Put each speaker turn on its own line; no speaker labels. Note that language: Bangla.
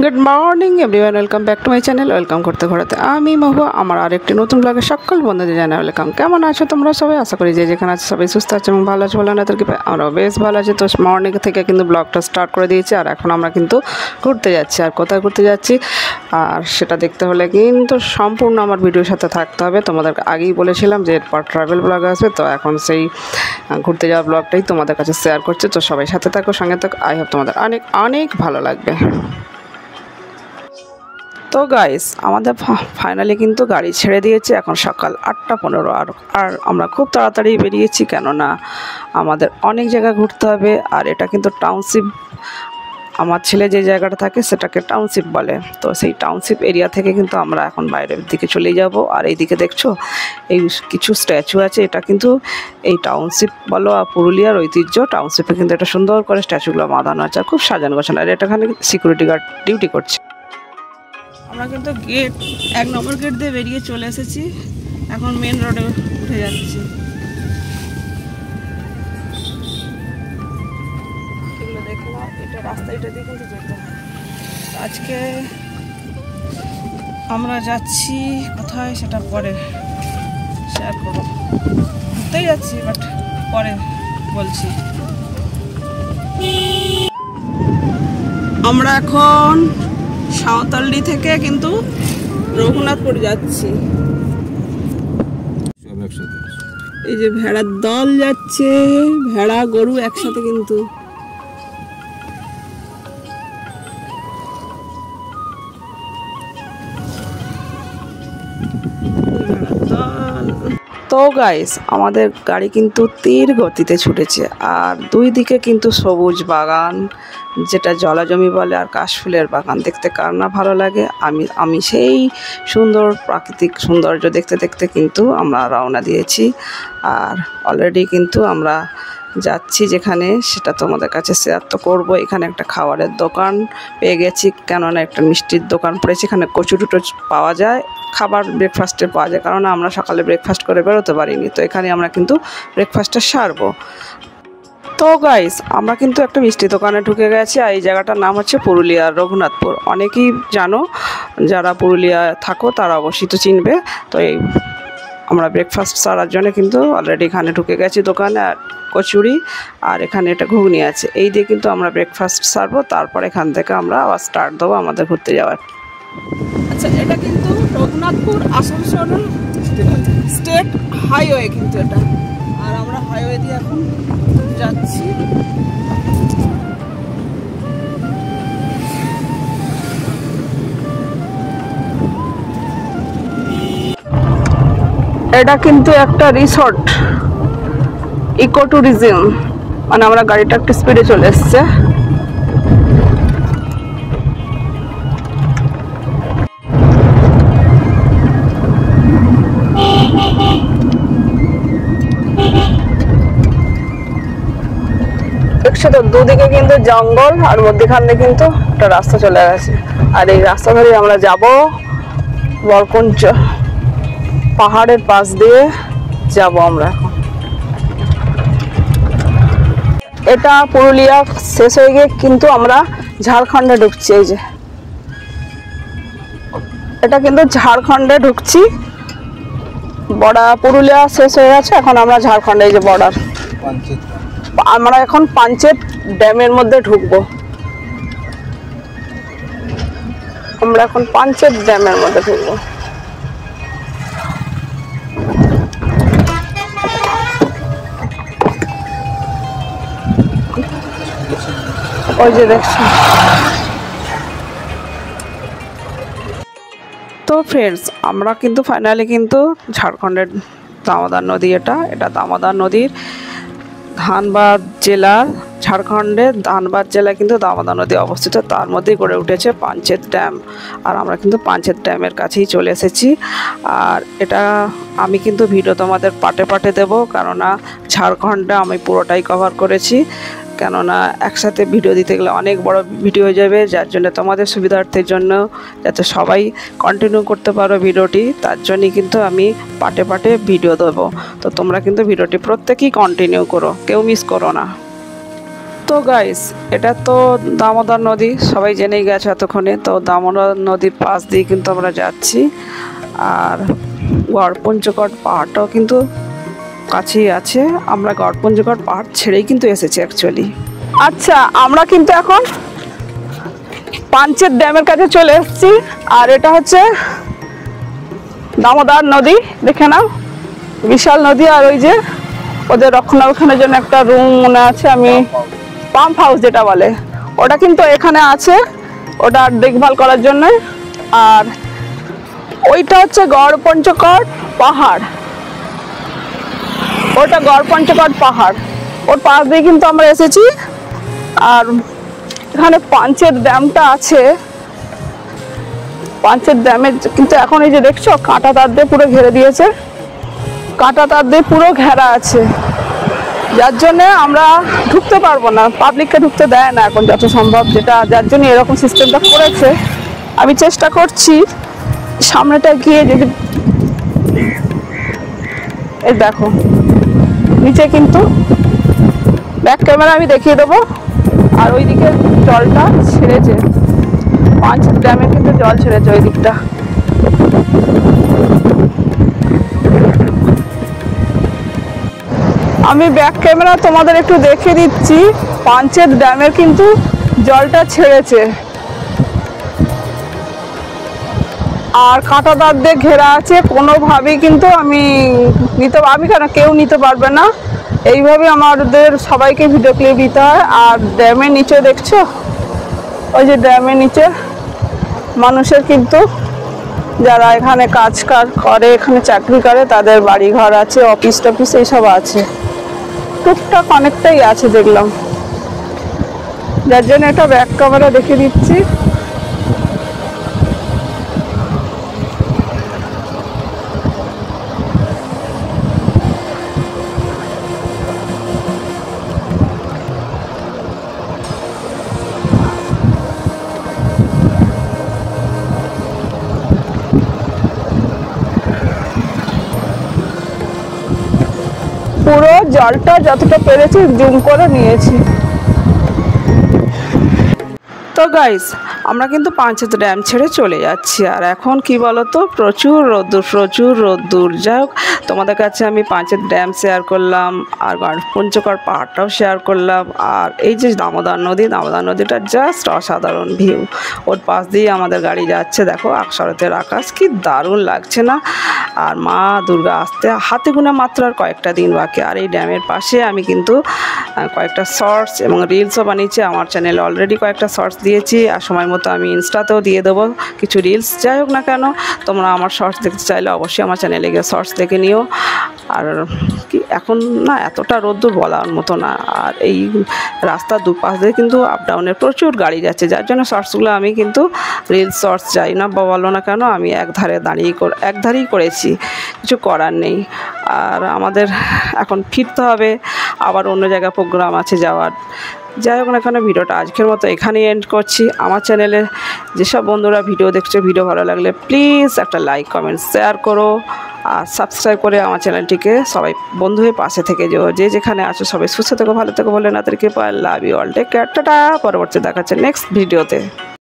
Good morning everyone, welcome back to my channel. Welcome করতে ঘোরাতে আমি মহুয়া। আমার আরেকটি নতুন ব্লগে সকল বন্ধুদের জানাই ওয়েলকাম। কেমন আছো তোমরা সবাই? আশা করি যে যেখানে আছে সবাই সুস্থ আছে এবং ভালো আছে, ভালো না তাদেরকে আমরাও বেশ ভালো আছি। তো মর্নিং থেকে কিন্তু ব্লগটা স্টার্ট করে দিয়েছি, আর এখন আমরা কিন্তু ঘুরতে যাচ্ছি। আর কোথায় ঘুরতে যাচ্ছি আর সেটা দেখতে হলে কিন্তু সম্পূর্ণ আমার ভিডিওর সাথে থাকতে হবে। তোমাদেরকে আগেই বলেছিলাম যে এরপর ট্রাভেল ব্লগ আসবে, তো এখন সেই ঘুরতে যাওয়া ব্লগটাই তোমাদের কাছে শেয়ার করছি। তো সবাই সাথে থাকো, সঙ্গে থাকো। আই হোপ তোমাদের অনেক অনেক ভালো লাগবে। তো গাইস, আমাদের ফাইনালি কিন্তু গাড়ি ছেড়ে দিয়েছে। এখন সকাল 8:15 আর আমরা খুব তাড়াতাড়ি বেরিয়েছি, কেননা আমাদের অনেক জায়গা ঘুরতে হবে। আর এটা কিন্তু টাউনশিপ, আমার ছেলে যে জায়গাটা থাকে সেটাকে টাউনশিপ বলে। তো সেই টাউনশিপ এরিয়া থেকে কিন্তু আমরা এখন বাইরের দিকে চলে যাব। আর এইদিকে দেখছো এই কিছু স্ট্যাচু আছে, এটা কিন্তু এই টাউনশিপ বলো আর পুরুলিয়ার ঐতিহ্য। টাউনশিপে কিন্তু এটা সুন্দর করে স্ট্যাচুগুলো বাঁধানো আছে, আর খুব সাজানো গোছানো। আর এটাখানে সিকিউরিটি গার্ড ডিউটি করছে। আমরা কিন্তু গেট 1 নম্বর গেট দিয়ে বেরিয়ে চলে এসেছি, এখন মেন রোডে উঠে যাচ্ছি। এগুলো দেখে নাও, এটা রাস্তা, এটা দিয়ে কিন্তু যেতে হয়। আজকে আমরা যাচ্ছি কোথায় সেটা পরে শেয়ার করবো। ঘুরতেই যাচ্ছি, বাট পরে বলছি। আমরা এখন সাঁওতালডি থেকে কিন্তু রঘুনাথপুর যাচ্ছি। এই যে ভেড়ার দল যাচ্ছে, ভেড়া গরু একসাথে কিন্তু। তো গাইস, আমাদের গাড়ি কিন্তু তীর গতিতে ছুটেছে, আর দুই দিকে কিন্তু সবুজ বাগান, যেটা জলাজমি বলে, আর কাশফুলের বাগান। দেখতে কার না ভালো লাগে। আমি সেই সুন্দর প্রাকৃতিক সৌন্দর্য দেখতে দেখতে কিন্তু আমরা রওনা দিয়েছি। আর অলরেডি কিন্তু আমরা যাচ্ছি যেখানে, সেটা তোমাদের কাছে শেয়ার তো করবো। এখানে একটা খাবারের দোকান পেয়ে গেছি, কেননা একটা মিষ্টির দোকান পড়েছে। এখানে কচু টুটো পাওয়া যায়, খাবার ব্রেকফাস্টে পাওয়া যায়, কারণ আমরা সকালে ব্রেকফাস্ট করে বেরোতে পারিনি। তো এখানে আমরা কিন্তু ব্রেকফাস্টটা সারবো। তো গাইস, আমরা কিন্তু একটা মিষ্টি দোকানে ঢুকে গেছি, আর এই জায়গাটার নাম হচ্ছে পুরুলিয়ার রঘুনাথপুর। অনেকেই জানো, যারা পুরুলিয়া থাকো তারা অবশ্যই তো চিনবে। তো এই আমরা ব্রেকফাস্ট সারার জন্য কিন্তু অলরেডি এখানে ঢুকে গেছি দোকানে। আর কচুরি আর এখানে এটা ঘুগনি আছে, এই দিয়ে কিন্তু আমরা ব্রেকফাস্ট সারবো। তারপর এখান থেকে আমরা আবার স্টার্ট দেবো আমাদের ঘুরতে যাওয়ার। আচ্ছা, এটা কিন্তু রঘুনাথপুর আসানসোল স্টেট হাইওয়ে কিন্তু এটা। আর আমরা হাইওয়ে দিয়ে এখন যাচ্ছি। এটা কিন্তু একটা রিসর্ট, ইকো ট্যুরিজম। মানে আমরা গাড়িটা একটু স্পিডে চলে এসছে। দেখছো তো, দুদিকে কিন্তু জঙ্গল, আর মধ্যখানে কিন্তু একটা রাস্তা চলে গেছে। আর এই রাস্তা ধরে আমরা যাব বরকঞ্চ পাহাড়ের পাশ দিয়ে যাব আমরা এখন। এটা পুরুলিয়া শেষ হয়ে গিয়ে কিন্তু আমরা ঝাড়খণ্ডে ঢুকছি। এই যে এটা কিন্তু ঝাড়খণ্ডে ঢুকছি। বর্ডার পুরুলিয়া শেষ হয়ে গেছে, এখন আমরা ঝাড়খণ্ডে, এই যে বর্ডার। আমরা এখন পাঞ্চেত ড্যামের মধ্যে ঢুকবো। আমরা এখন পাঞ্চেত ড্যামের মধ্যে ঢুকবো। ওই যে দেখছি। তো ফ্রেন্ডস, আমরা কিন্তু ফাইনালি কিন্তু ঝাড়খণ্ডের দামোদর নদী, এটা দামোদর নদীর ধানবাদ জেলার, ঝাড়খণ্ডের ধানবাদ জেলায় কিন্তু দামোদর নদী অবস্থিত। তার মধ্যেই গড়ে উঠেছে পাঞ্চেত ড্যাম। আর আমরা কিন্তু পাঞ্চেত ড্যামের কাছেই চলে এসেছি। আর এটা আমি কিন্তু ভিডিও তোমাদের পার্টে পার্টে দেবো, কেননা ঝাড়খণ্ডে আমি পুরোটাই কভার করেছি। কেননা একসাথে ভিডিও দিতে গেলে অনেক বড় ভিডিও হয়ে যাবে, যার জন্য তোমাদের সুবিধার্থের জন্য, যাতে সবাই কন্টিনিউ করতে পারো ভিডিওটি, তার জন্যই কিন্তু আমি পার্টে পার্টে ভিডিও দেবো। তো তোমরা কিন্তু ভিডিওটি প্রত্যেকেই কন্টিনিউ করো, কেউ মিস করো না। তো গাইস, এটা তো দামোদর নদী, সবাই জেনেই গেছে এতক্ষণে। তো দামোদর নদীর পাশ দিয়ে কিন্তু আমরা যাচ্ছি, আর গড়পঞ্চকোট পাহাড়টাও কিন্তু কাছেই আছে। আমরা গড়পঞ্চকোট পাহাড় ছেড়েই কিন্তু এসেছি অ্যাকচুয়ালি। আচ্ছা, আমরা কিন্তু এখন পাঞ্চেত ড্যামের কাছে চলে এসেছি, আর এটা হচ্ছে দামোদর নদী। দেখে নাও, বিশাল নদী। আর ওই যে ওদের রক্ষণাবেক্ষণের জন্য একটা রুম মনে আছে, আমি পাম্প হাউস যেটা বলে, ওটা কিন্তু এখানে আছে, ওটা দেখভাল করার জন্য। আর ওইটা হচ্ছে গড়পঞ্চকোট পাহাড়, ওটা গড়পঞ্চকোট পাহাড়, ওর পাশ দিয়ে কিন্তু আমরা এসেছি। আর এখানে পাঞ্চেত ড্যামটা আছে, পাঞ্চেত ড্যামে কিন্তু এখন এই যে দেখছো কাঁটা তার দিয়ে পুরো ঘিরে দিয়েছে, কাঁটা তার দিয়ে পুরো ঘেরা আছে, যার জন্যে আমরা ঢুকতে পারবো না, পাবলিককে ঢুকতে দেয় না এখন যত সম্ভব, যেটা যার জন্য এরকম সিস্টেমটা করেছে। আমি চেষ্টা করছি সামনেটা গিয়ে যদি, এই দেখো নিচে কিন্তু ব্যাক ক্যামেরা আমি দেখিয়ে দেবো। আর ওইদিকে জলটা ছেড়েছে, পাঞ্চেত ড্যামে কিন্তু জল ছেড়েছে ওই দিকটা। আমি ব্যাক ক্যামেরা তোমাদের একটু দেখে দিচ্ছি, পাঞ্চেত ড্যামের কিন্তু জলটা ছেড়েছে, আর কাঁটা তার দিয়ে ঘেরা আছে, কোনোভাবেই কিন্তু আমি কেন কেউ নিতে পারবে না, এইভাবে আমাদের সবাইকে ভিডিও ক্লিপ দিতে হয়। আর ড্যামের নিচে দেখছো, ওই যে ড্যামের নিচে মানুষের কিন্তু যারা এখানে কাজ করে, এখানে চাকরি করে, তাদের বাড়ি ঘর আছে, অফিস টফিস এইসব আছে, টুকটাক অনেকটাই আছে দেখলাম, যার জন্য একটা ব্যাক ক্যামেরা দেখে দিচ্ছি। পুরো জলটা যতটা পেরেছি জুম করে নিয়েছি। তো গাইস, আমরা কিন্তু পাঞ্চেত ড্যাম ছেড়ে চলে যাচ্ছি। আর এখন কি বলতো, প্রচুর রোদ্দুর। যাই হোক, তোমাদের কাছে আমি পাঞ্চেত ড্যাম শেয়ার করলাম, আর গড়পঞ্চকোট পাহাড়টাও শেয়ার করলাম। আর এই যে দামোদর নদীটা জাস্ট অসাধারণ ভিউ, ওর পাশ দিয়ে আমাদের গাড়ি যাচ্ছে। দেখো শরতের আকাশ কি দারুণ লাগছে না? আর মা দুর্গা আসতে হাতে গোনা মাত্র আর কয়েকটা দিন বাকি। আর এই ড্যামের পাশে আমি কিন্তু কয়েকটা শর্টস এবং রিলসও বানিয়েছি, আমার চ্যানেলে অলরেডি কয়েকটা শর্টস দিয়েছি, আর সময় মতো আমি ইনস্টাতেও দিয়ে দেবো কিছু রিলস। যাই হোক না কেন, তোমরা আমার শর্টস দেখতে চাইলে অবশ্যই আমার চ্যানেলে গিয়ে শর্টস দেখে নিও। আর কি এখন না এতটা রোদ্দুর বলার মতো না, আর এই রাস্তার দুপাশ দিয়ে কিন্তু আপ ডাউনের প্রচুর গাড়ি যাচ্ছে, যার জন্য শর্টসগুলো আমি কিন্তু রিলস শর্টস যাই না বলো না কেন, আমি একধারেই করেছি, কিছু করার নেই। আর আমাদের এখন ফিরতে হবে, আবার অন্য জায়গায় প্রোগ্রাম আছে যাওয়ার। যাই হোক না কেন, ভিডিওটা আজকের মতো এখানেই এন্ড করছি। আমার চ্যানেলে যেসব বন্ধুরা ভিডিও দেখছো, ভিডিও ভালো লাগলে প্লিজ একটা লাইক কমেন্ট শেয়ার করো, আর সাবস্ক্রাইব করে আমার চ্যানেলটিকে সবাই বন্ধু হয়ে পাশে থেকে যে যেখানে আছো সবাই সুস্থ থেকো, ভালো থেকো বলে না তাদেরকে love you all, take care, tata. পরবর্তী দেখাচ্ছে নেক্সট ভিডিওতে।